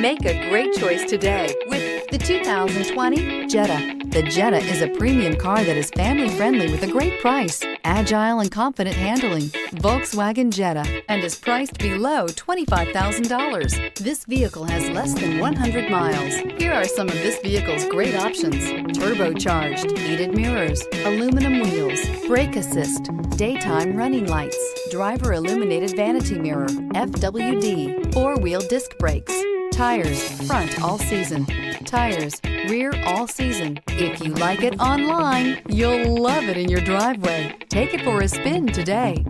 Make a great choice today with the 2020 Jetta. The Jetta is a premium car that is family-friendly with a great price, agile and confident handling. Volkswagen Jetta, and is priced below $25,000. This vehicle has less than 100 miles. Here are some of this vehicle's great options: turbocharged, heated mirrors, aluminum wheels, brake assist, daytime running lights, driver illuminated vanity mirror, FWD, four-wheel disc brakes, tires, front all season, tires, rear all season. If you like it online, you'll love it in your driveway. Take it for a spin today.